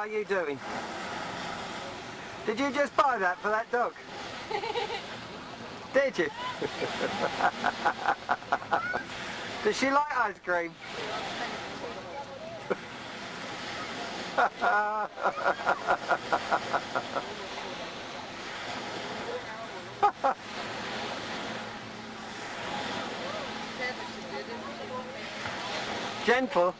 are you doing? Did you just buy that for that dog? Did you? Does she like ice cream? Gentle.